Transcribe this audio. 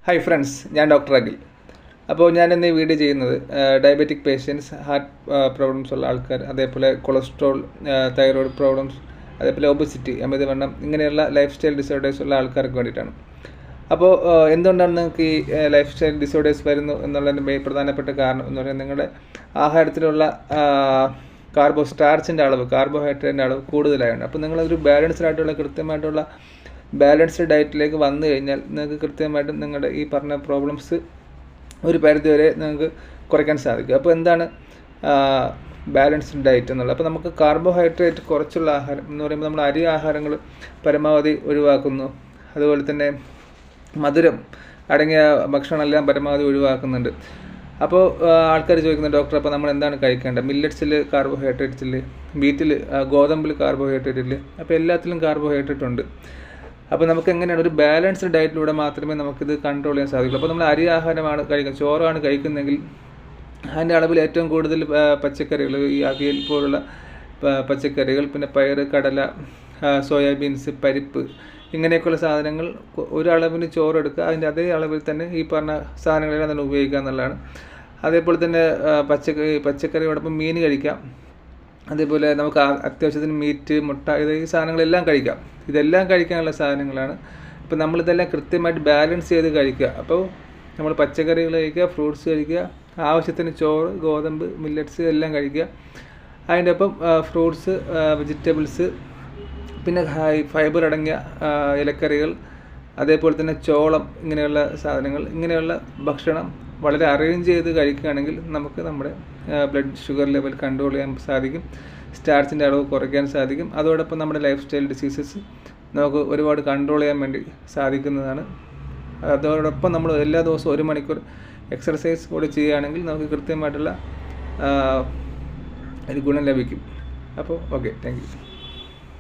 Hi friends, ഞാൻ doctor Akhil. അപ്പോൾ ഞാനിന്ന് ഈ വീഡിയോ ചെയ്യുന്നത് ഡയബറ്റിക് പേഷ്യൻസ്, ഹാർട്ട് പ്രോബ്ലംസ് ഉള്ള ആൾക്കാർ, അതേപോലെ കൊളസ്ട്രോൾ, തൈറോയ്ഡ് പ്രോബ്ലംസ്, അതേപോലെ ഒബസിറ്റി, അമിതവണ്ണം, ഇങ്ങനെയുള്ള ലൈഫ് സ്റ്റൈൽ ഡിസോർഡേഴ്സ് ഉള്ള ആൾക്കാർക്ക് വേണ്ടിയിട്ടാണ്. അപ്പോൾ എന്തുകൊണ്ടാണ് നിങ്ങൾക്ക് ഈ ലൈഫ് സ്റ്റൈൽ ഡിസോർഡേഴ്സ് വരുന്നു എന്നുള്ളതിൻ്റെ പ്രധാനപ്പെട്ട കാരണം എന്ന് പറയുന്നത് നിങ്ങളുടെ ആഹാരത്തിലുള്ള സ്റ്റാർച്ചിൻ്റെ അളവ്, കാർബോഹൈഡ്രേറ്റിൻ്റെ അളവ് കൂടുതലായുണ്ട്. അപ്പോൾ നിങ്ങളൊരു ബാലൻസ്ഡ് ആയിട്ടുള്ള കൃത്യമായിട്ടുള്ള ബാലൻസ്ഡ് ഡയറ്റിലേക്ക് വന്നു കഴിഞ്ഞാൽ നിങ്ങൾക്ക് കൃത്യമായിട്ടും നിങ്ങളുടെ ഈ പറഞ്ഞ പ്രോബ്ലംസ് ഒരു പരിധിവരെ നിങ്ങൾക്ക് കുറയ്ക്കാൻ സാധിക്കും. അപ്പോൾ എന്താണ് ബാലൻസ്ഡ് ഡയറ്റ് എന്നുള്ളത്? അപ്പോൾ നമുക്ക് കാർബോഹൈഡ്രേറ്റ് കുറച്ചുള്ള ആഹാരം എന്ന് പറയുമ്പോൾ നമ്മൾ അരി ആഹാരങ്ങൾ പരമാവധി ഒഴിവാക്കുന്നു. അതുപോലെ തന്നെ മധുരം അടങ്ങിയ ഭക്ഷണമെല്ലാം പരമാവധി ഒഴിവാക്കുന്നുണ്ട്. അപ്പോൾ ആൾക്കാർ ചോദിക്കുന്നത്, ഡോക്ടർ അപ്പോൾ നമ്മൾ എന്താണ് കഴിക്കേണ്ടത്? മില്ലറ്റ്സിൽ കാർബോഹൈഡ്രേറ്റ്സിൽ, വീറ്റിൽ, ഗോതമ്പിൽ കാർബോഹൈഡ്രേറ്റിൽ, അപ്പോൾ എല്ലാത്തിലും കാർബോഹൈഡ്രേറ്റ് ഉണ്ട്. അപ്പോൾ നമുക്ക് എങ്ങനെയാണ് ഒരു ബാലൻസ്ഡ് ഡയറ്റിലൂടെ മാത്രമേ നമുക്കിത് കൺട്രോൾ ചെയ്യാൻ സാധിക്കുള്ളൂ. അപ്പോൾ നമ്മൾ അരി ആഹാരമാണ് കഴിക്കുന്നത്, ചോറാണ് കഴിക്കുന്നതെങ്കിൽ അതിൻ്റെ അളവിൽ ഏറ്റവും കൂടുതൽ പച്ചക്കറികൾ, ഈ അവിയൽ പോലുള്ള പച്ചക്കറികൾ, പിന്നെ പയർ, കടല, സോയാബീൻസ്, പരിപ്പ്, ഇങ്ങനെയൊക്കെയുള്ള സാധനങ്ങൾ ഒരളവിന് ചോറെടുക്കുക, അതിൻ്റെ അതേ അളവിൽ തന്നെ ഈ പറഞ്ഞ സാധനങ്ങളെല്ലാം തന്നെ ഉപയോഗിക്കുക എന്നുള്ളതാണ്. അതേപോലെ തന്നെ പച്ചക്കറിയോടൊപ്പം മീൻ കഴിക്കാം. അതേപോലെ നമുക്ക് അത്യാവശ്യത്തിന് മീറ്റ്, മുട്ട, ഈ സാധനങ്ങളെല്ലാം കഴിക്കാം. ഇതെല്ലാം കഴിക്കാനുള്ള സാധനങ്ങളാണ്. അപ്പോൾ നമ്മളിതെല്ലാം കൃത്യമായിട്ട് ബാലൻസ് ചെയ്ത് കഴിക്കുക. അപ്പോൾ നമ്മൾ പച്ചക്കറികൾ കഴിക്കുക, ഫ്രൂട്ട്സ് കഴിക്കുക, ആവശ്യത്തിന് ചോറ്, ഗോതമ്പ്, മില്ലറ്റ്സ് എല്ലാം കഴിക്കുക. അതിൻ്റെ ഒപ്പം ഫ്രൂട്ട്സ്, വെജിറ്റബിൾസ്, പിന്നെ ഫൈബർ അടങ്ങിയ ഇലക്കറികൾ, അതേപോലെ തന്നെ ചോളം, ഇങ്ങനെയുള്ള സാധനങ്ങൾ, ഇങ്ങനെയുള്ള ഭക്ഷണം വളരെ അറേഞ്ച് ചെയ്ത് കഴിക്കുകയാണെങ്കിൽ നമുക്ക് നമ്മുടെ ബ്ലഡ് ഷുഗർ ലെവൽ കൺട്രോൾ ചെയ്യാൻ സാധിക്കും, സ്റ്റാർച്ചിൻ്റെ അളവ് കുറയ്ക്കാൻ സാധിക്കും. അതോടൊപ്പം നമ്മുടെ ലൈഫ് സ്റ്റൈൽ ഡിസീസസ് നമുക്ക് ഒരുപാട് കൺട്രോൾ ചെയ്യാൻ വേണ്ടി സാധിക്കുന്നതാണ്. അതോടൊപ്പം നമ്മൾ എല്ലാ ദിവസവും 1 മണിക്കൂർ എക്സർസൈസ് കൂടി ചെയ്യുകയാണെങ്കിൽ നമുക്ക് കൃത്യമായിട്ടുള്ള ഒരു ഗുണം ലഭിക്കും. അപ്പോൾ ഓക്കെ, താങ്ക് യു.